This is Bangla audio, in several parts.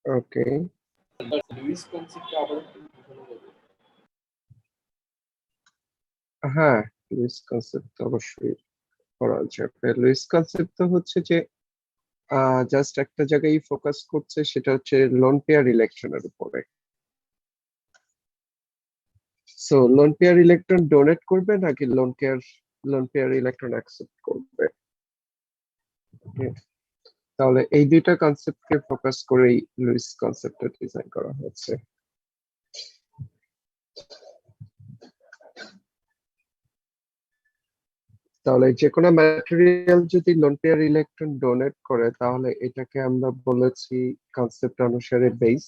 ওকে, লুইস কনসেপ্টটা আবার একটু বোঝানো যাবে? হ্যাঁ, লুইস কনসেপ্ট অবশ্যই করা যাবে। লুইস কনসেপ্ট তো হচ্ছে যে জাস্ট একটা জায়গায় ফোকাস করছে, সেটা হচ্ছে লোন পেয়ার ইলেকট্রনের উপরে। So lone pair electron donate করবে নাকি লোন পেয়ার ইলেকট্রন অ্যাকসেপ্ট করবে। Okay? তাহলে এই দুইটা কনসেপ্টকে ফোকাস করেই লুইস কনসেপ্টটা ডিজাইন করা হয়েছে। তাহলে যে কোনো ম্যাটেরিয়াল যদি লোন পেয়ার ইলেকট্রন ডোনেট করে তাহলে এটাকে আমরা বলেছি কনসেপ্ট অনুসারে বেস,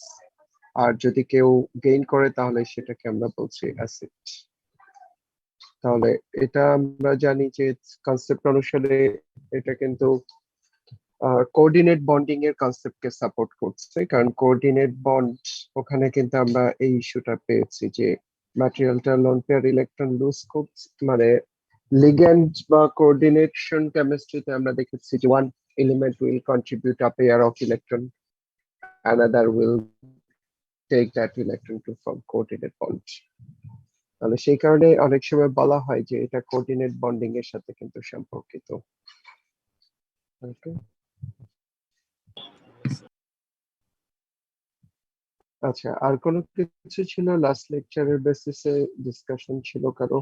আর যদি কেউ গেইন করে তাহলে সেটাকে আমরা বলছি অ্যাসিড। তাহলে এটা আমরা জানি যে কনসেপ্ট অনুসারে এটা কিন্তু কোঅর্ডিনেট বন্ডিং এর কনসেপ্টকে সাপোর্ট করছে, কারণ কোঅর্ডিনেট বন্ড ওখানে কিন্তু আমরা এই ইস্যুটা পেয়েছি যে ম্যাটেরিয়ালটা লোন পেয়ার ইলেকট্রন লুজ করছে, মানে লিগ্যান্ড বা কোঅর্ডিনেশন কেমিস্ট্রিতে আমরা দেখেছি যে one element will contribute a pair of electron, another will take that electron to form coordinate bond। তাহলে সেই কারণে অনেক সময় বলা হয় যে এটা কোঅর্ডিনেট বন্ডিং এর সাথে কিন্তু সম্পর্কিত। Okay? আচ্ছা, আর কোনো কিছু ছিল লাস্ট লেকচারের বেসিসে ডিসকাশন ছিল কারো?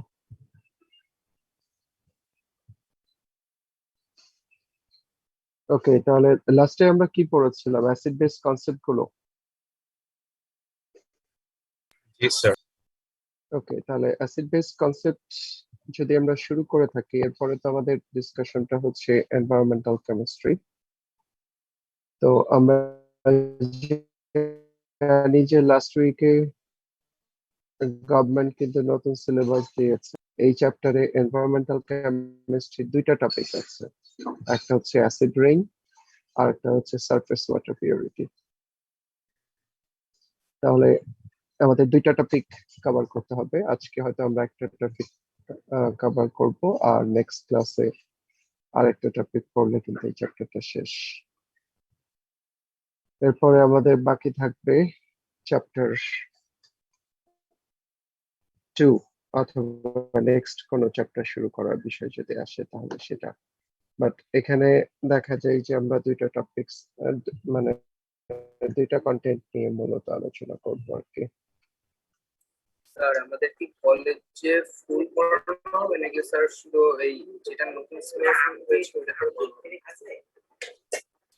ওকে, তাহলে লাস্টে আমরা কি পড়েছিলাম, অ্যাসিড বেস কনসেপ্ট গুলো। জি স্যার। ওকে, তাহলে অ্যাসিড বেস কনসেপ্ট যদি আমরা শুরু করে থাকি, এরপরে তো আমাদের ডিসকাশনটা হচ্ছে এনভায়রনমেন্টাল কেমিস্ট্রি। তো আমরা জানি যে লাস্ট উইকে গভর্নমেন্ট কিন্তু নতুন সিলেবাস দিয়েছে। এই চ্যাপ্টারে এনভায়রনমেন্টাল কেমিস্ট্রি দুইটা টপিক আছে, একটা হচ্ছে অ্যাসিড রেইন আর একটা হচ্ছে সারফেস ওয়াটার পিউরিটি। তাহলে আমাদের দুইটা টপিক কভার করতে হবে। আজকে হয়তো আমরা একটা টপিক কভার করব, আর নেক্সট ক্লাসে আরেকটা টপিক পড়লে কিন্তু এই চ্যাপ্টারটা শেষ। এরপরে আমাদের বাকি থাকবে চ্যাপ্টার 2, অথবা নেক্সট কোনো চ্যাপ্টার শুরু করার বিষয় যদি আসে তাহলে সেটা। বাট এখানে দেখা যায় যে আমরা দুইটা টপিকস, মানে দুইটা কন্টেন্ট নিয়ে মূলত আলোচনা করবো আর কি। স্যার আমাদের কি কলেজে ফুল পড়ানো হবে নাকি স্যার শুধু এই যেটা নতুন সিলেবাস হয়েছে ওটা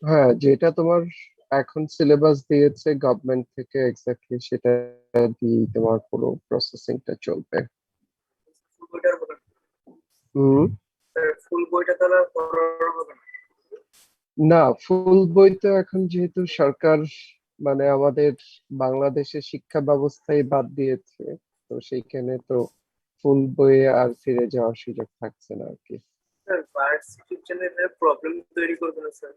হ্যাঁ, যেটা তোমার এখন সিলেবাস দিয়েছে গভর্নমেন্ট থেকে এক্স্যাক্টলি সেটা দিয়ে তোমার পুরো প্রসেসিংটা চলবে। ফুল বইটার হবে না হুম। স্যার, ফুল বইটা তাহলে পড়ানো হবে না? না, ফুল বই তো এখন যেহেতু সরকার মানে আমাদের বাংলাদেশের শিক্ষা ব্যবস্থায় বাদ দিয়েছে, তো সেইখানে তো ফুল বইয়ে আর ফিরে যাওয়ার সুযোগ থাকছে না আর কি। স্যার ভার্সিটির জন্য এটা প্রবলেম তৈরি করবে না স্যার?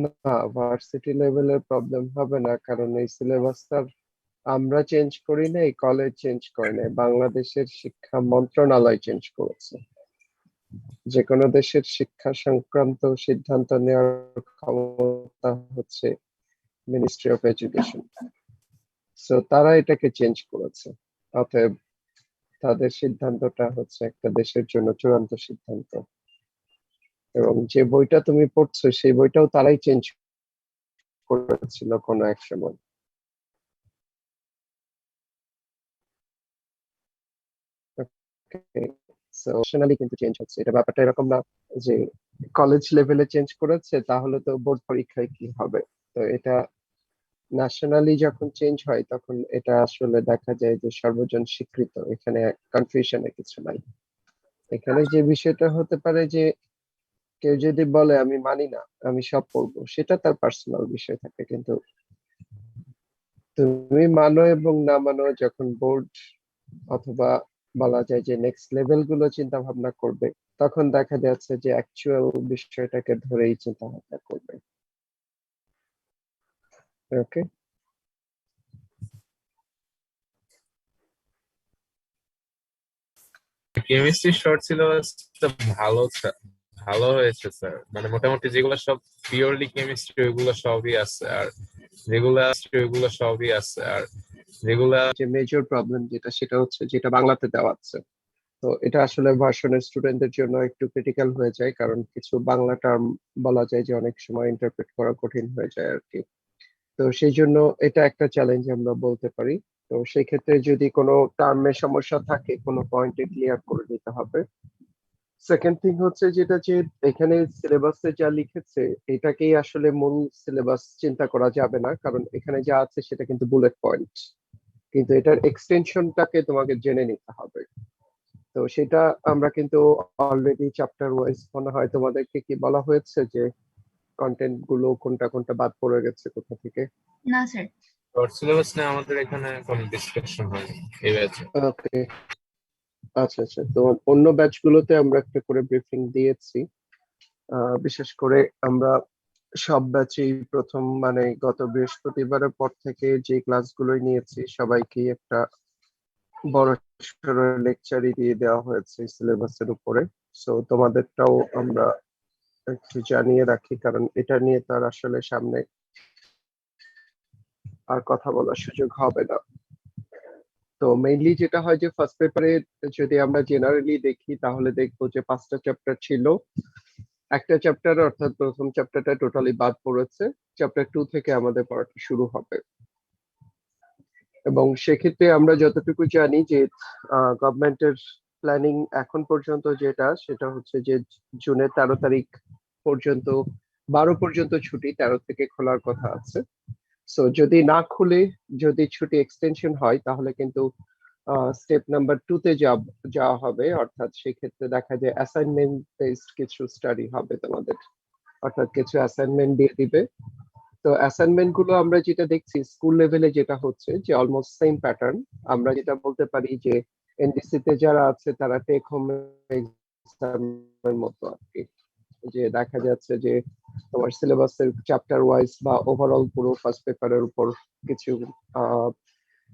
না, ভার্সিটি লেভেলের প্রবলেম হবে না, কারণ এই সিলেবাসটা আমরা চেঞ্জ করি নাই, কলেজ চেঞ্জ করে নাই, বাংলাদেশের শিক্ষা মন্ত্রণালয় চেঞ্জ করেছে। যে কোনো দেশের শিক্ষা সংক্রান্ত সিদ্ধান্ত নেওয়ার ক্ষমতা হচ্ছে মিনিস্ট্রি অফ এডুকেশন। সো তারা এটাকে চেঞ্জ করেছে, অতএব তাদের সিদ্ধান্তটা হচ্ছে একটা দেশের জন্য চূড়ান্ত সিদ্ধান্ত। এবং যে বইটা তুমি পড়ছো সেই বইটাও তারাই চেঞ্জ করেছিল কোনো এক সময়। ন্যাশনালি কিন্তু চেঞ্জ হচ্ছে, এটা ব্যাপারটা এরকম না যে কলেজ লেভেলে চেঞ্জ করেছে তাহলে তো বোর্ড পরীক্ষায় কি হবে। তো এটা ন্যাশনালি যখন চেঞ্জ হয় তখন এটা আসলে দেখা যায় যে সর্বজন স্বীকৃত, এখানে কনফিউশনের কিছু নাই। এখানে যে বিষয়টা হতে পারে যে কেউ যদি বলে আমি মানি না, আমি সব পড়বো, সেটা তার পার্সোনাল বিষয় থাকে, কিন্তু তুমি মানো এবং না মানো যখন বোর্ড অথবা বলা যায় যে নেক্সট লেভেল গুলো চিন্তা ভাবনা করবে, তখন দেখা যাচ্ছে যে অ্যাকচুয়াল বিষয়টাকে ধরেই চিন্তা ভাবনা করবে। ওকে, কেমিস্ট্রি শর্ট সিলেবাসটা ভালো ভালো হয়েছে স্যার, মানে মোটামুটি যেগুলো সব পিওরলি কেমিস্ট্রি ওইগুলো সবই আছে, আর যেগুলা যে মেজর প্রবলেম যেটা সেটা হচ্ছে যেটা বাংলাতে দেওয়া আছে। তো এটা আসলে ভার্সনের স্টুডেন্টদের জন্য একটু ক্রিটিক্যাল হয়ে যায়, কারণ কিছু বাংলা টার্ম বলা যায় যে অনেক সময় ইন্টারপ্রেট করা কঠিন হয়ে যায় আর কি। তো সেই জন্য এটা একটা চ্যালেঞ্জ আমরা বলতে পারি। তো সেই ক্ষেত্রে যদি কোনো টার্মের সমস্যা থাকে কোনো পয়েন্টে ক্লিয়ার করে নিতে হবে। সেকেন্ড থিং হচ্ছে যেটা যে এখানে সিলেবাসে যা লিখেছে এটাকেই আসলে মূল সিলেবাস চিন্তা করা যাবে না, কারণ এখানে যা আছে সেটা কিন্তু বুলেট পয়েন্ট, কিন্তু এটার এক্সটেনশনটাকে তোমাকে জেনে নিতে হবে। তো সেটা আমরা কিন্তু অলরেডি চ্যাপ্টার ওয়াইজ মনে হয় তোমাদেরকে কি বলা হয়েছে যে কন্টেন্ট গুলো কোনটা কোনটা বাদ পড়ে গেছে কোথা থেকে? না স্যার। শর্ট সিলেবাস নিয়ে আমাদের এখানে কোনো ডিসকাশন হয়নি এই ব্যাচে। ওকে, আচ্ছা আচ্ছা। তো অন্য ব্যাচ গুলোতে আমরা একটা করে ব্রিফিং দিয়েছি। বিশেষ করে আমরা সব ব্যাচেই প্রথম মানে গত বৃহস্পতিবারের পর থেকে যে ক্লাসগুলোই নিয়েছি সবাইকে একটা বড় সড়ো লেকচারই দিয়ে দেওয়া হয়েছে সিলেবাসের উপরে। সো তোমাদেরটাও আমরা একটু জানিয়ে রাখি, কারণ এটা নিয়ে তার আসলে সামনে আর কথা বলার সুযোগ হবে না। তো মেইনলি যেটা হয় যে ফার্স্ট পেপারে যদি আমরা জেনারেলি দেখি তাহলে দেখবো যে 5টা চ্যাপ্টার ছিল। একটা চ্যাপ্টার অর্থাৎ প্রথম চ্যাপ্টারটা টোটালি বাদ পড়েছে। চ্যাপ্টার 2 থেকে আমাদের পড়াটা শুরু হবে। এবং সেক্ষেত্রে আমরা যতটুকু জানি যে গভর্নমেন্টের প্ল্যানিং এখন পর্যন্ত যেটা সেটা হচ্ছে যে জুনের 13 তারিখ পর্যন্ত, 12 পর্যন্ত ছুটি, 13 থেকে খোলার কথা আছে। সো যদি না খুলে যদি ছুটি এক্সটেনশন হয় তাহলে কিন্তু স্টেপ নাম্বার 2 তে যাওয়া হবে, অর্থাৎ সেক্ষেত্রে দেখা যায় অ্যাসাইনমেন্ট বেসড কিছু স্টাডি হবে তোমাদের, অর্থাৎ কিছু অ্যাসাইনমেন্ট দিয়ে দিবে। তো অ্যাসাইনমেন্ট গুলো আমরা যেটা দেখছি স্কুল লেভেলে যেটা হচ্ছে যে অলমোস্ট সেম প্যাটার্ন। আমরা যেটা বলতে পারি যে এনডিসি তে যারা আছে তারা টেক হোম এক্সামের মতো আর কি, যে দেখা যাচ্ছে যে তোমার সিলেবাসের চ্যাপ্টার ওয়াইজ বা ওভারঅল পুরো ফার্স্ট পেপারের উপর কিছু আহ,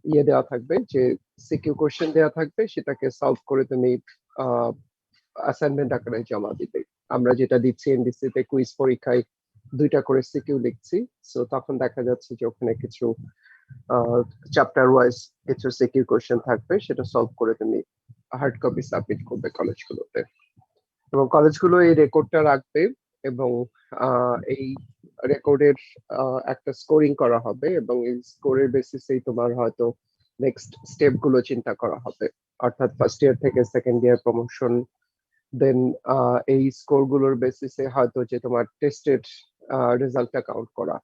ইয়ে দেওয়া থাকবে, যে সিকিউ কোশ্চেন দেওয়া থাকবে, সেটাকে সলভ করে তুমি অ্যাসাইনমেন্ট আকারে জমা দিবে। আমরা যেটা দিচ্ছি এনডিসি তে কুইজ পরীক্ষায় 2টা করে সিকিউ লিখছি। সো তখন দেখা যাচ্ছে যে ওখানে কিছু চ্যাপ্টার ওয়াইজ কিছু সিকিউ কোশ্চেন থাকবে, সেটা সলভ করে তুমি হার্ড কপি সাবমিট করবে কলেজগুলোতে, এবং কলেজগুলো এই রেকর্ডটা রাখবে। এবং এই রেকর্ডের একটা স্কোরিং করা হবে, এবং এই স্কোরের বেসিসেই তোমার হয়তো নেক্সট স্টেপ গুলো চিন্তা করা হবে, অর্থাৎ ফার্স্ট ইয়ার থেকে সেকেন্ড ইয়ার প্রমোশন। দেন এই স্কোর গুলোর বেসিসে হয়তো যে তোমার টেস্টের রেজাল্টটা কাউন্ট করা।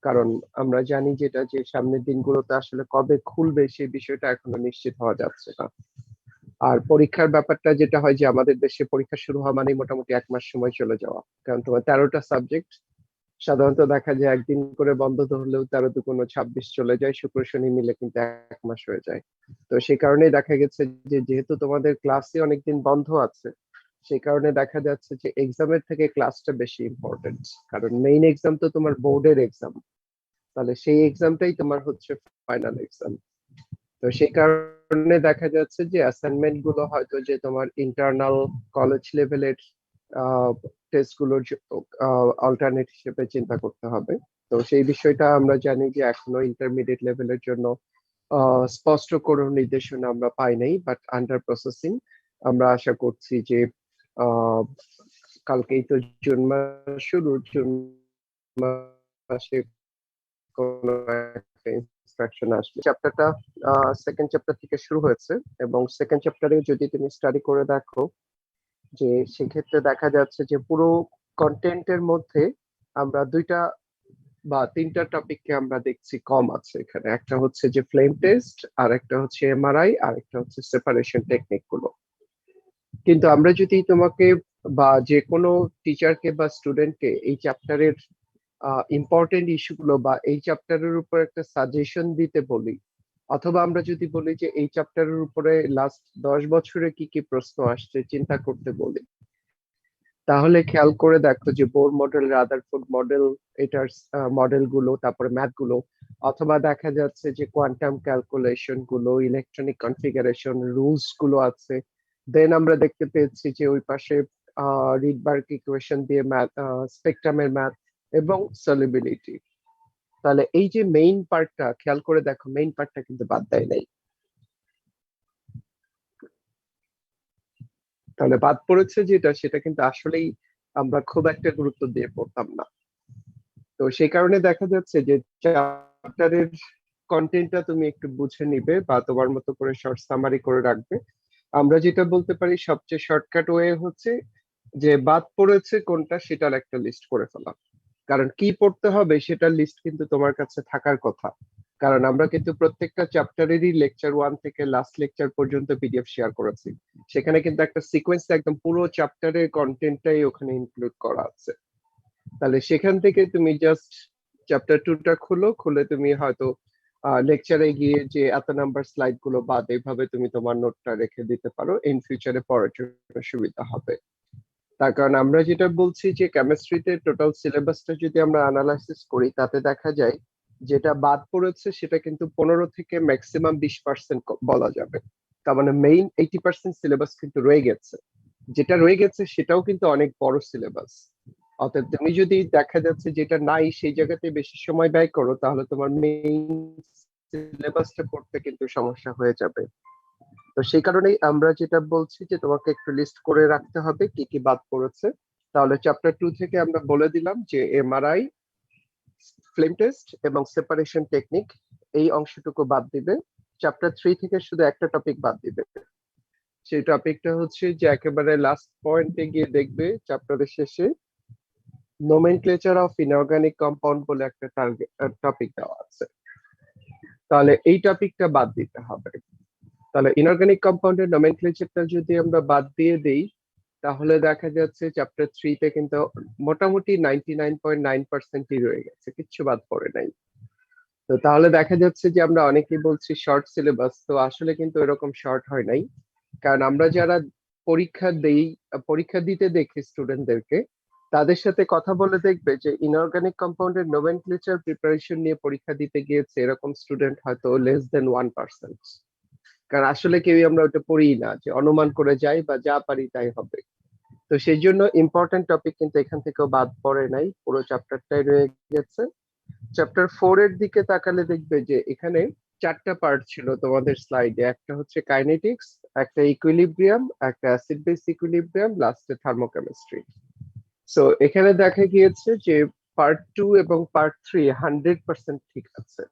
কারণ আমরা জানি যেটা যে সামনের দিনগুলোতে আসলে কবে খুলবে সেই বিষয়টা এখনো নিশ্চিত হওয়া যাচ্ছে না। আর পরীক্ষার ব্যাপারটা যেটা হয় যে আমাদের দেশে পরীক্ষা শুরু হওয়া মানে মোটামুটি 1 মাস সময় চলে যাওয়া, কারণ তোমার 13টা সাবজেক্ট সাধারণত দেখা যায় একদিন করে বন্ধ ধরলেও 13 × 2 = 26 চলে যায়, শুক্র শনি মিলে কিন্তু 1 মাস হয়ে যায়। তো সেই কারণেই দেখা গেছে যে যেহেতু তোমাদের ক্লাসে অনেকদিন বন্ধ আছে, সেই কারণে দেখা যাচ্ছে যে এক্সামের থেকে ক্লাসটা বেশি ইম্পর্টেন্ট, কারণ মেইন এক্সাম তো তোমার বোর্ডের এক্সাম, তাহলে সেই এক্সামটাই তোমার হচ্ছে ফাইনাল এক্সাম। তো সেই কারণে দেখা যাচ্ছে যে অ্যাসাইনমেন্ট গুলো হয়তো যে তোমার ইন্টারনাল কলেজ লেভেলের টেস্ট গুলোর অল্টারনেট হিসেবে চিন্তা করতে হবে। তো সেই বিষয়টা আমরা জানি যে এখনো ইন্টারমিডিয়েট লেভেলের জন্য স্পষ্ট কোনো নির্দেশনা আমরা পাই নাই, বাট আন্ডার প্রসেসিং। আমরা আশা করছি যে আহ, কালকেই তো জুন মাস শুরু, জুন মাসে কোনো একটা ইনস্ট্রাকশন আসবে। চ্যাপ্টারটা সেকেন্ড চ্যাপ্টার থেকে শুরু হয়েছে, এবং সেকেন্ড চ্যাপ্টারে যদি তুমি স্টাডি করে দেখো যে সেক্ষেত্রে দেখা যাচ্ছে যে পুরো কন্টেন্টের মধ্যে আমরা 2টা বা 3টা টপিককে আমরা দেখছি কম আছে এখানে। একটা হচ্ছে যে ফ্লেম টেস্ট, আর একটা হচ্ছে এমআরআই, আর একটা হচ্ছে সেপারেশন টেকনিক গুলো। কিন্তু আমরা যদি তোমাকে বা যে কোনো টিচারকে বা স্টুডেন্টকে এই চ্যাপ্টারের ইম্পর্টেন্ট ইস্যুগুলো বা এই চ্যাপ্টারের উপর একটা সাজেশন দিতে বলি, অথবা আমরা যদি বলি যে এই চ্যাপ্টারের উপরে লাস্ট 10 বছরে কি কি প্রশ্ন আসছে চিন্তা করতে বলি, তাহলে খেয়াল করে দেখো যে বোর মডেল, রাদারফোর্ড মডেল, এটার মডেল গুলো, তারপরে ম্যাথ গুলো, অথবা দেখা যাচ্ছে যে কোয়ান্টাম ক্যালকুলেশন গুলো, ইলেকট্রনিক কনফিগারেশন রুলস গুলো আছে। দেন আমরা দেখতে পেয়েছি যে ওই পাশে রিডবার্গ ইকুয়েশন দিয়ে ম্যাথ, স্পেকট্রামের ম্যাথ এবং সলিবিলিটি। তাহলে এই যে মেইন পার্টটা খেয়াল করে দেখো, মেইন পার্টটা কিন্তু বাদ দেয় নাই। তাহলে বাদ পড়েছে যেটা, সেটা কিন্তু আসলেই আমরা খুব একটা গুরুত্ব দিয়ে পড়তাম না। তো সেই কারণে দেখা যাচ্ছে যে চ্যাপ্টারের কন্টেন্টটা তুমি একটু বুঝে নিবে বা তোমার মতো করে শর্ট সামারি করে রাখবে। আমরা যেটা বলতে পারি সবচেয়ে শর্টকাট ওয়ে হচ্ছে যে বাদ পড়েছে কোনটা সেটার একটা লিস্ট করে ফেলা। কারণ কি পড়তে হবে সেটার লিস্ট কিন্তু তোমার কাছে থাকার কথা। কারণ আমরা কিন্তু প্রত্যেকটা চ্যাপ্টারেরই লেকচার 1 থেকে লাস্ট লেকচার পর্যন্ত পিডিএফ শেয়ার করেছি। সেখানে কিন্তু একটা সিকোয়েন্স একদম পুরো চ্যাপ্টারের কন্টেন্টটাই ওখানে ইনক্লুড করা আছে। তাহলে সেখান থেকে তুমি জাস্ট চ্যাপ্টার 2টা খুলে তুমি হয়তো লেকচারে গিয়ে যে এত নাম্বার স্লাইড গুলো বাদ এইভাবে তুমি তোমার নোটটা রেখে দিতে পারো, ইন ফিউচারে পড়ার জন্য সুবিধা হবে। তার কারণ আমরা যেটা বলছি যে কেমিস্ট্রিতে টোটাল সিলেবাসটা যদি আমরা অ্যানালাইসিস করি তাতে দেখা যায় যেটা বাদ পড়েছে সেটা কিন্তু 15 থেকে ম্যাক্সিমাম 20% বলা যাবে। তার মানে মেইন 80% সিলেবাস কিন্তু রয়ে গেছে। যেটা রয়ে গেছে সেটাও কিন্তু অনেক বড় সিলেবাস। অর্থাৎ তুমি যদি দেখা যাচ্ছে যেটা নাই সেই জায়গাতে বেশি সময় ব্যয় করো তাহলে তোমার মেইন সিলেবাসটা পড়তে কিন্তু সমস্যা হয়ে যাবে। তো সেই কারণেই আমরা যেটা বলছি যে তোমাকে একটু লিস্ট করে রাখতে হবে কি কি বাদ পড়েছে। তাহলে চ্যাপ্টার 2 থেকে আমরা বলে দিলাম যে এমআরআই, ফ্লেম টেস্ট এবং সেপারেশন টেকনিক, এই অংশটুকু বাদ দিবে। চ্যাপ্টার 3 থেকে শুধু একটা টপিক বাদ দিবে, সেই টপিকটা হচ্ছে যে একেবারে লাস্ট পয়েন্টে গিয়ে দেখবে চ্যাপ্টারের শেষে নোমেনক্লেচার অফ ইনঅর্গানিক কম্পাউন্ড বলে একটা টপিক দেওয়া আছে। তাহলে এই টপিকটা বাদ দিতে হবে। তাহলে ইনঅর্গানিক কম্পাউন্ডের নোমেনক্লেচারটা যদি আমরা বাদ দিয়ে দেই তাহলে দেখা যাচ্ছে চ্যাপ্টার 3 তে কিন্তু মোটামুটি 99.9%ই রয়ে গেছে, কিচ্ছু বাদ পড়ে নাই। তো তাহলে দেখা যাচ্ছে যে আমরা অনেকেই বলছি শর্ট সিলেবাস, তো আসলে কিন্তু এরকম শর্ট হয় নাই। কারণ আমরা যারা পরীক্ষা দিতে দেখি স্টুডেন্টদেরকে, তাদের সাথে কথা বলে দেখবে যে ইনঅর্গানিক কম্পাউন্ডের নোমেনক্লেচার প্রিপারেশন নিয়ে পরীক্ষা দিতে গিয়েছে এরকম স্টুডেন্ট হয়তো লেস দেন 1%। কারণ আসলে কেউই আমরা ওটা পড়ি না, যে অনুমান করে যাই বা যা পারি তাই হবে। তো সেই জন্য ইম্পর্টেন্ট টপিক কিন্তু এখান থেকেও বাদ পড়ে নাই, পুরো চ্যাপ্টারটাই রয়ে গেছে। চ্যাপ্টার 4 এর দিকে তাকালে দেখবে যে এখানে 4টা পার্ট ছিল তোমাদের স্লাইডে। একটা হচ্ছে কাইনেটিক্স, একটা ইকুইলিব্রিয়াম, একটা অ্যাসিড বেস ইকুইলিব্রিয়াম, লাস্টে থার্মোকেমিস্ট্রি। সো এখানে দেখা গিয়েছে যে পার্ট 2 এবং পার্ট 3 100% ঠিক আছে।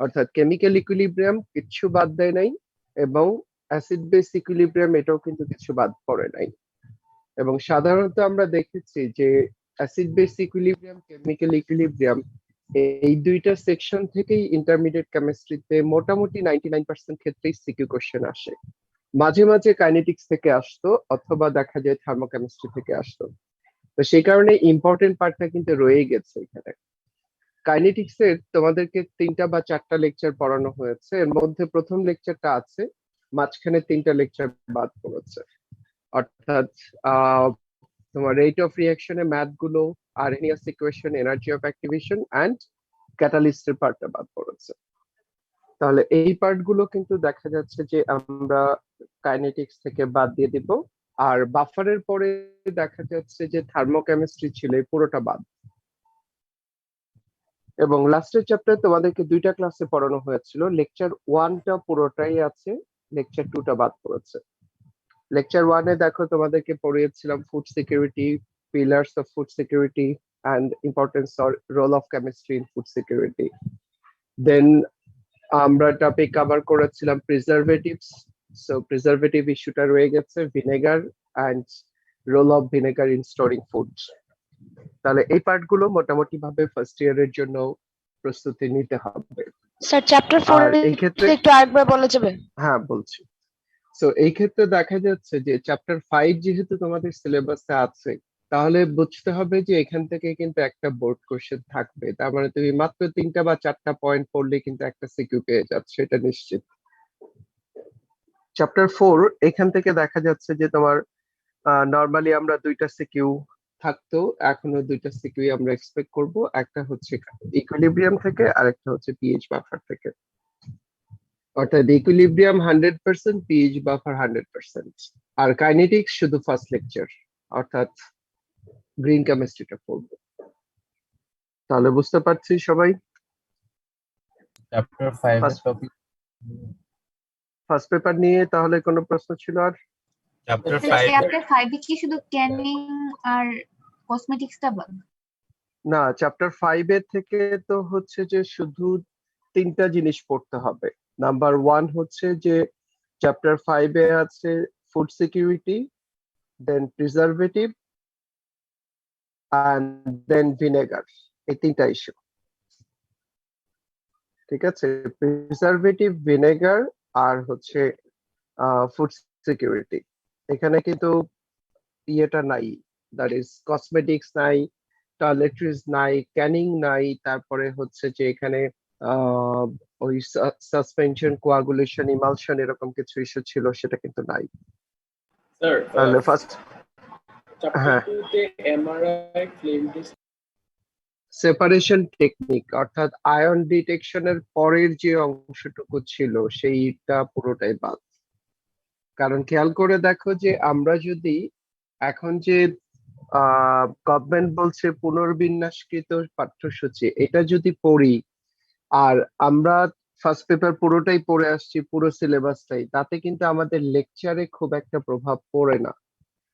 অর্থাৎ কেমিক্যাল ইকুইলিব্রিয়াম কিছু বাদ দেয় নাই এবং অ্যাসিড বেস ইকুইলিব্রিয়াম এটাও কিন্তু কিছু বাদ পড়ে নাই। এবং সাধারণত আমরা দেখেছি যে acid base equilibrium, chemical equilibrium এই দুইটা সেকশন থেকেই ইন্টারমিডিয়েট কেমিস্ট্রিতে মোটামুটি 99% ক্ষেত্রেই সিকিউ কোশ্চেন আসে। মাঝে মাঝে কাইনেটিক্স থেকে আসতো অথবা দেখা যায় থার্মোকেমিস্ট্রি থেকে আসতো। তো সেই কারণে ইম্পর্টেন্ট পার্টটা কিন্তু রয়ে গেছে এখানে। কাইনেটিক্স এর তোমাদেরকে 3টা বা 4টা লেকচার পড়ানো হয়েছে, এর মধ্যে প্রথম লেকচারটা আছে, মাঝখানে 3টা লেকচার বাদ পড়েছে। অর্থাৎ তোমার রেট অফ রিঅ্যাকশনে ম্যাথ গুলো, Arrhenius equation, energy of activation and ক্যাটালিস্টের পার্টটা বাদ পড়েছে। তাহলে এই পার্ট গুলো কিন্তু দেখা যাচ্ছে যে আমরা কাইনেটিক্স থেকে বাদ দিয়ে দিব। আর বাফারের পরে দেখা যাচ্ছে যে থার্মোকেমিস্ট্রি ছিল, এই পুরোটা বাদ। এবং লাস্টের চ্যাপ্টার তোমাদেরকে 2টা ক্লাসে পড়ানো হয়েছিল, লেকচার 1টা পুরোটাই আছে, লেকচার 2টা বাদ পড়েছে। লেকচার 1-এ দেখো তোমাদেরকে পড়িয়েছিলাম food security, pillars of food security and importance or role of chemistry in food security. Then আমরা টপিক কভার করেছিলাম প্রিজারভেটিভস। সো প্রিজারভেটিভ ইস্যুটা রয়ে গেছে, vinegar and role of vinegar in storing food. তাহলে এই পার্টগুলো মোটামুটি ভাবে ফার্স্ট ইয়ারের জন্য প্রস্তুতি নিতে হবে। স্যার চ্যাপ্টার 4 আর এই ক্ষেত্রে একটু আরেকবার বলা যাবে? হ্যাঁ বলছি। সো এই ক্ষেত্রে দেখা যাচ্ছে যে চ্যাপ্টার 5 যেহেতু তোমাদের সিলেবাসে আছে, তাহলে বুঝতে হবে যে এখান থেকে কিন্তু একটা বোর্ড কোশ্চেন থাকবে। তার মানে তুমি মাত্র 3টা বা 4টা পয়েন্ট পড়লে কিন্তু একটা সিকিউ পেয়ে যাচ্ছে, এটা নিশ্চিত। চ্যাপ্টার 4 এখান থেকে দেখা যাচ্ছে যে তোমার নরমালি আমরা 2টা সিকিউ থাকতো, এখনো 2টা সিকিউ আমরা এক্সপেক্ট করব। একটা হচ্ছে ইকুইলিব্রিয়াম থেকে আর একটা হচ্ছে পিএইচ বাফার থেকে। অর্থাৎ ইকুইলিব্রিয়াম 100%, পিএইচ বাফার 100%। আর কাইনেটিক্স শুধু ফার্স্ট লেকচার, অর্থাৎ গ্রিন কেমিস্ট্রিটা পড়বো। তাহলে বুঝতে পারছি সবাই? চ্যাপ্টার 5 এর First- টপিক ফার্স্ট পেপার নিয়ে তাহলে কোনো প্রশ্ন ছিল আর? চ্যাপ্টার Chapter 5 চ্যাপ্টার 5 এ কি শুধু ক্যানিং আর কসমেটিক্সটা বাদ? না, চ্যাপ্টার 5 এর থেকে তো হচ্ছে যে শুধু 3টা জিনিস পড়তে হবে। নাম্বার 1 হচ্ছে যে চ্যাপ্টার 5 এ আছে food security, then preservative and then vinegar. এই 3টা ইস্যু, ঠিক আছে? প্রিজারভেটিভ, ভিনেগার আর হচ্ছে ফুড সিকিউরিটি। এখানে কিন্তু ইয়েটা নাই, দ্যাট ইজ কসমেটিক্স নাই, টয়লেট্রিজ নাই, ক্যানিং নাই, তারপরে হচ্ছে যে এখানে ওই সাসপেনশন, কোয়াগুলেশন, ইমালশন এরকম কিছু ইস্যু ছিল, সেটা কিন্তু নাই। স্যার তাহলে ফার্স্ট চ্যাপ্টার হ্যাঁ। 2 তে MRI flame test separation technique অর্থাৎ আয়ন ডিটেকশনের পরের যে অংশটুকু ছিল সেইটা পুরোটাই বাদ। কারণ খেয়াল করে দেখো যে আমরা যদি এখন যে গভর্নমেন্ট বলছে পুনর্বিন্যাসকৃত পাঠ্যসূচি, এটা যদি পড়ি আর আমরা ফার্স্ট পেপার পুরোটাই পড়ে আসছি, পুরো সিলেবাসটাই, তাতে কিন্তু আমাদের লেকচারে খুব একটা প্রভাব পড়ে না।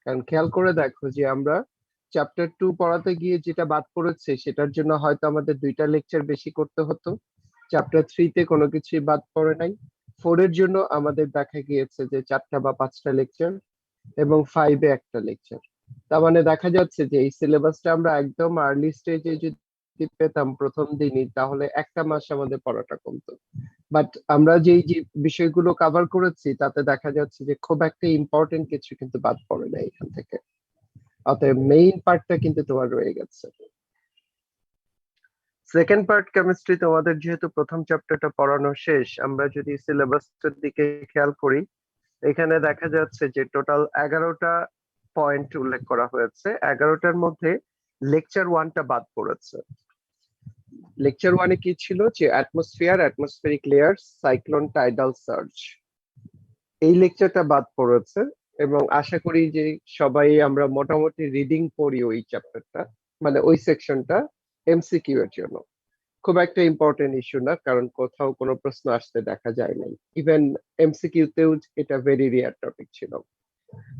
কারণ খেয়াল করে দেখো যে আমরা চ্যাপ্টার 2 পড়াতে গিয়ে যেটা বাদ পড়েছে সেটার জন্য হয়তো আমাদের 2টা লেকচার বেশি করতে হতো। চ্যাপ্টার 3 তে কোনো কিছুই বাদ পড়ে নাই। 4 এর জন্য আমাদের দেখা গিয়েছে যে 4টা বা 5টা লেকচার এবং 5 এ একটা লেকচার। তার মানে দেখা যাচ্ছে যে এই সিলেবাসটা আমরা একদম আর্লি স্টেজে যদি পেতাম প্রথম দিনই, তাহলে একটা মাস আমাদের পড়াটা কমতো। বাট আমরা যেই যে বিষয়গুলো কভার করেছি তাতে দেখা যাচ্ছে যে খুব একটা ইম্পর্টেন্ট কিছু কিন্তু বাদ পড়ে না এখান থেকে। অতএব মেইন পার্টটা কিন্তু তোমার রয়ে গেছে। সেকেন্ড পার্ট কেমিস্ট্রি তোমাদের যেহেতু প্রথম চ্যাপ্টারটা পড়ানো শেষ, আমরা যদি সিলেবাসটার দিকে খেয়াল করি, এখানে দেখা যাচ্ছে যে টোটাল 11টা পয়েন্ট উল্লেখ করা হয়েছে। 11টার মধ্যে লেকচার 1টা বাদ পড়েছে। লেকচার 1 এ কি ছিল? যে atmosphere, atmospheric layers, cyclone, tidal surge, এই লেকচারটা বাদ পড়েছে। এবং আশা করি যে সবাই আমরা মোটামুটি রিডিং পড়ি ওই চ্যাপ্টারটা, মানে ওই সেকশনটা এমসিকিউ এর জন্য। খুব একটা ইম্পর্টেন্ট ইস্যু না, কারণ কোথাও কোনো প্রশ্ন আসতে দেখা যায় নাই। ইভেন এমসিকিউ তেও এটা ভেরি রেয়ার টপিক ছিল।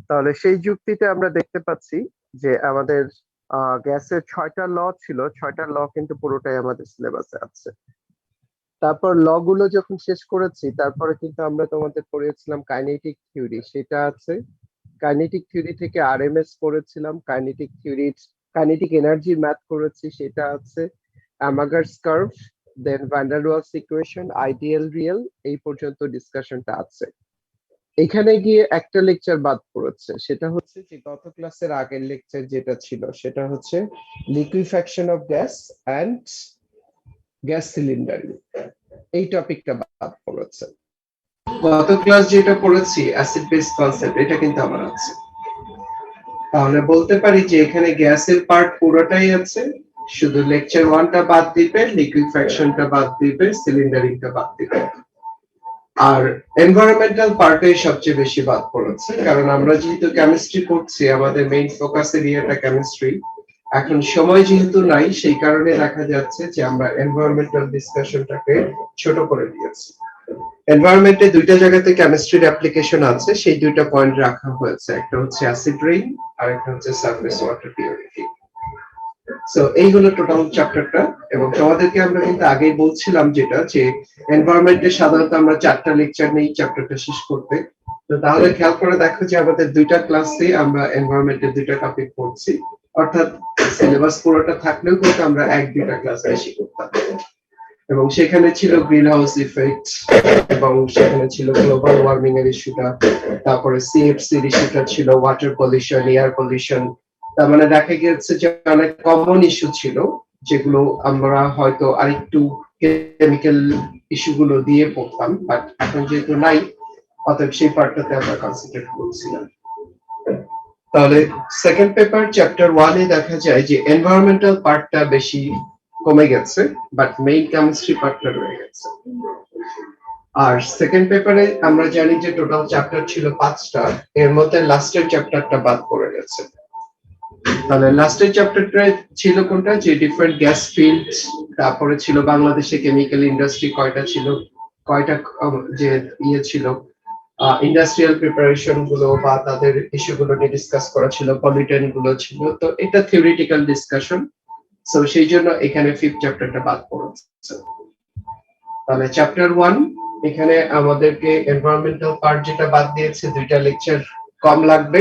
তাহলে সেই যুক্তিতে আমরা দেখতে পাচ্ছি যে আমাদের গ্যাসের 6টা ল ছিল, 6টা ল কিন্তু পুরোটাই আমাদের সিলেবাসে আছে। তারপর ল গুলো যখন শেষ করেছি, তারপরে কিন্তু আমরা তোমাদের পড়িয়েছিলাম কাইনেটিক থিওরি, সেটা আছে। কাইনেটিক থিওরি থেকে আরএমএস করেছিলাম, kinetic theory, kinetic energy math করেছি, সেটা আছে। Amagat's curve, then van der Waals equation, ideal real, এই পর্যন্ত ডিসকাশনটা আছে। এখানে গিয়ে একটা লেকচার বাদ পড়েছে, সেটা হচ্ছে যে গত ক্লাসের আগের লেকচার যেটা ছিল, সেটা হচ্ছে liquefaction of gas and gas cylinder, এই টপিকটা বাদ পড়েছে। গত ক্লাস যেটা পড়েছি অ্যাসিড বেস কনসেপ্ট, এটা কিন্তু আমার আছে। তাহলে বলতে পারি যে এখানে গ্যাসের পার্ট পুরোটাই আছে, শুধু লেকচার 1টা বাদ দিবে, লিকুইফ্যাকশনটা বাদ দিবে, সিলিন্ডারিংটা বাদ দিবে। আর এনভায়রনমেন্টাল পার্টে সবচেয়ে বেশি বাদ পড়েছে, কারণ আমরা যেহেতু কেমিস্ট্রি পড়ছি, আমাদের মেইন ফোকাস এরিয়াটা কেমিস্ট্রি। এখন সময় যেহেতু নাই, সেই কারণে দেখা যাচ্ছে যে আমরা এনভায়রনমেন্টাল ডিসকাশনটাকে ছোট করে দিয়েছি। এনভায়রনমেন্টে 2টা জায়গাতে কেমিস্ট্রির অ্যাপ্লিকেশন আছে, সেই 2টা পয়েন্ট রাখা হয়েছে। একটা হচ্ছে অ্যাসিড রেইন আর একটা হচ্ছে সারফেস ওয়াটার পিউরিটি। সো এই হলো টোটাল চ্যাপ্টারটা। এবং তোমাদেরকে আমরা কিন্তু আগেই বলছিলাম যেটা, যে এনভায়রনমেন্টে সাধারণত আমরা 4টা লেকচার নেই চ্যাপ্টারটা শেষ করতে। তো তাহলে খেয়াল করে দেখো যে আমাদের 2টা ক্লাসে আমরা এনভায়রনমেন্টের 2টা টপিক পড়ছি, অর্থাৎ সিলেবাস পুরোটা থাকলেও কিন্তু আমরা 1-2টা ক্লাস বেশি করতাম। এবং সেখানে ছিল গ্রিন হাউস ইফেক্ট, এবং সেখানে ছিল গ্লোবাল ওয়ার্মিং এর ইস্যুটা, তারপরে সিএফসি ইস্যুটা ছিল, ওয়াটার পলিউশন, এয়ার পলিউশন। তার মানে দেখা গেছে যে অনেক কমন ইস্যু ছিল, যেগুলো আমরা হয়তো আরেকটু কেমিক্যাল ইস্যুগুলো দিয়ে পড়তাম, বাট এখন যেহেতু নাই, অতএব সেই পার্টটাতে আমরা কনসেন্ট্রেট করছিলাম। তাহলে সেকেন্ড পেপার চ্যাপ্টার 1 এ দেখা যায় যে এনভায়রনমেন্টাল পার্টটা বেশি কমে গেছে, বাট মেইন কেমিস্ট্রি পার্টটা রয়ে গেছে। আর সেকেন্ড পেপারে আমরা জানি যে টোটাল চ্যাপ্টার ছিল 5টা, এর মধ্যে লাস্টের চ্যাপ্টারটা বাদ পড়ে গেছে। তাহলে লাস্টের চ্যাপ্টারটা ছিল কোনটা, যে ডিফারেন্ট গ্যাস ফিল্ড, তারপরে ছিল বাংলাদেশে কেমিক্যাল ইন্ডাস্ট্রি কয়টা ছিল, কয়টা যে ইয়ে ছিল ইন্ডাস্ট্রিয়াল প্রিপারেশন গুলো বা তাদের ইস্যু গুলো নিয়ে ডিসকাস করা ছিল, পলিটেন্ট গুলো ছিল। তো এটা থিওরিটিক্যাল ডিসকাশন, সো সেই জন্য এখানে 5th চ্যাপ্টারটা বাদ পড়েছে। তাহলে চ্যাপ্টার 1 এখানে আমাদেরকে এনভায়রনমেন্টাল পার্ট যেটা বাদ দিয়েছে, 2টা লেকচার কম লাগবে।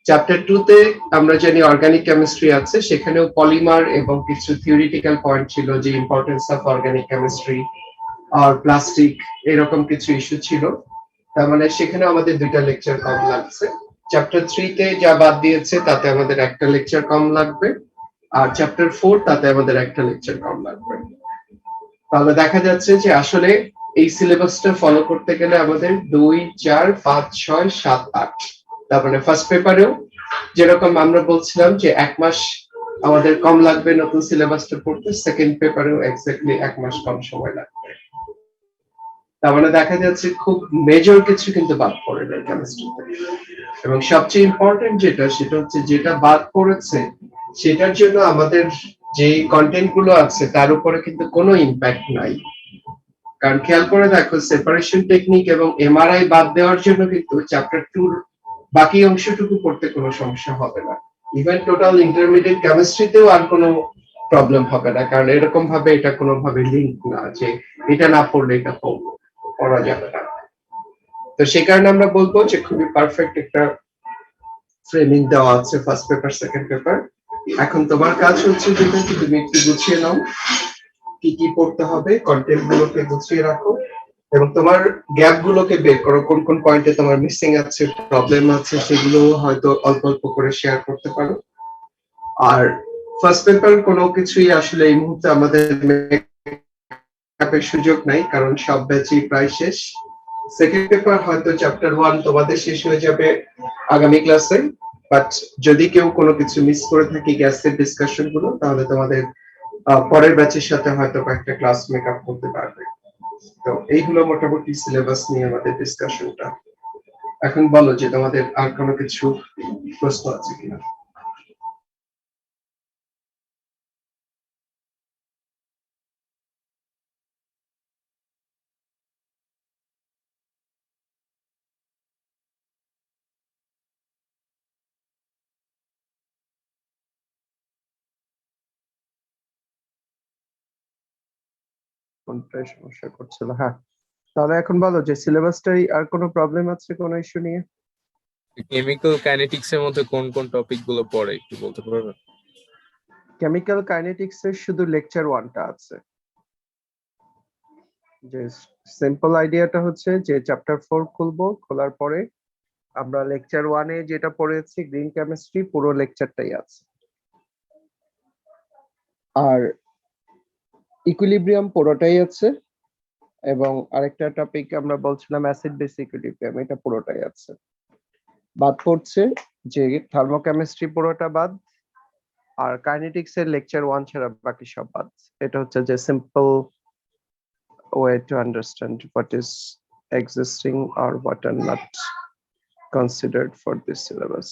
চ্যাপ্টার 2 তে আমরা জানি অর্গানিক কেমিস্ট্রি আছে, সেখানেও পলিমার এবং কিছু থিওরিটিক্যাল পয়েন্ট ছিল, যে ইম্পর্টেন্স অফ অর্গানিক কেমিস্ট্রি আর প্লাস্টিক, এরকম কিছু ইস্যু ছিল। তার মানে সেখানে আমাদের 2টা লেকচার কম লাগছে। চ্যাপ্টার 3 তে যা বাদ দিয়েছে তাতে আমাদের একটা লেকচার কম লাগবে, আর চ্যাপ্টার 4 তাতে আমাদের একটা লেকচার কম লাগবে। তাহলে দেখা যাচ্ছে যে আসলে এই সিলেবাসটা ফলো করতে গেলে আমাদের 2, 4, 5, 6, 7, 8, তার মানে ফার্স্ট পেপারেও যেরকম আমরা বলছিলাম যে 1 মাস আমাদের কম লাগবে নতুন সিলেবাসটা পড়তে, সেকেন্ড পেপারেও এক্স্যাক্টলি 1 মাস কম সময় লাগবে। তার মানে দেখা যাচ্ছে খুব মেজর কিছু কিন্তু বাদ পড়ে যায় কেমিস্ট্রিতে। এবং সবচেয়ে ইম্পর্টেন্ট যেটা, সেটা হচ্ছে যেটা বাদ পড়েছে সেটার জন্য আমাদের যে কন্টেন্ট গুলো আছে তার উপরে কিন্তু কোনো ইম্প্যাক্ট নাই। কারণ খেয়াল করে দেখো, সেপারেশন টেকনিক এবং এমআরআই বাদ দেওয়ার জন্য কিন্তু চ্যাপ্টার 2 বাকি অংশটুকু পড়তে কোনো সমস্যা হবে না। ইভেন টোটাল ইন্টারমিডিয়েট কেমিস্ট্রিতেও আর কোনো প্রবলেম হবে না, কারণ এরকম ভাবে এটা কোনোভাবে লিঙ্ক না যে এটা না পড়লে এটা পড়া যাবে না। তো সেই কারণে আমরা বলবো যে খুবই পারফেক্ট একটা ফ্রেমিং দেওয়া আছে ফার্স্ট পেপার সেকেন্ড পেপার। এখন তোমার কাজ হচ্ছে যেটা, তুমি একটু গুছিয়ে নাও কি কি পড়তে হবে, কন্টেন্ট গুলোকে গুছিয়ে রাখো এবং তোমার গ্যাপ গুলোকে বের করো, কোন কোন পয়েন্টে তোমার মিসিং আছে, প্রবলেম আছে, সেগুলো হয়তো অল্প অল্প করে শেয়ার করতে পারো। আর ফার্স্ট পেপার কোনো কিছুই আসলে এই মুহূর্তে আমাদের সুযোগ নাই, কারণ সব ব্যাচই প্রায় শেষ। সেকেন্ড পেপার হয়তো চ্যাপ্টার 1 তোমাদের শেষ হয়ে যাবে আগামী ক্লাসে, বাট যদি কেউ কোনো কিছু মিস করে থাকি গ্যাসের ডিসকাশন গুলো, তাহলে তোমাদের পরের ব্যাচের সাথে হয়তো কয়েকটা ক্লাস মেকআপ করতে পারবে। তো এইগুলো মোটামুটি সিলেবাস নিয়ে আমাদের ডিসকাশনটা। এখন বলো যে তোমাদের আর কোনো কিছু প্রশ্ন আছে কিনা। কোনটায় সমস্যা করছিল? হ্যাঁ, তাহলে এখন বলো যে সিলেবাসটাই আর কোনো প্রবলেম আছে কোনো ইস্যু নিয়ে? কেমিক্যাল কাইনেটিক্স এর মধ্যে কোন কোন টপিক গুলো পড়ে একটু বলতে পারবেন? কেমিক্যাল কাইনেটিক্স এর শুধু লেকচার 1টা আছে। যে সিম্পল আইডিয়াটা হচ্ছে যে চ্যাপ্টার 4 খুলবো, খোলার পরে আমরা লেকচার 1 এ যেটা পড়েছি গ্রিন কেমিস্ট্রি পুরো লেকচারটাই আছে। আর ইকুইলিব্রিয়াম পুরোটাই আছে, এবং আরেকটা টপিক আমরা বলছিলাম অ্যাসিড বেস ইকুইলিব্রিয়াম, এটা পুরোটাই আছে। বাদ পড়ছে যে থার্মোকেমিস্ট্রি পুরোটা বাদ, আর কাইনেটিক্স এর লেকচার 1 ছাড়া বাকি সব বাদ। এটা হচ্ছে যে simple way to understand what is existing or what are not considered for this syllabus.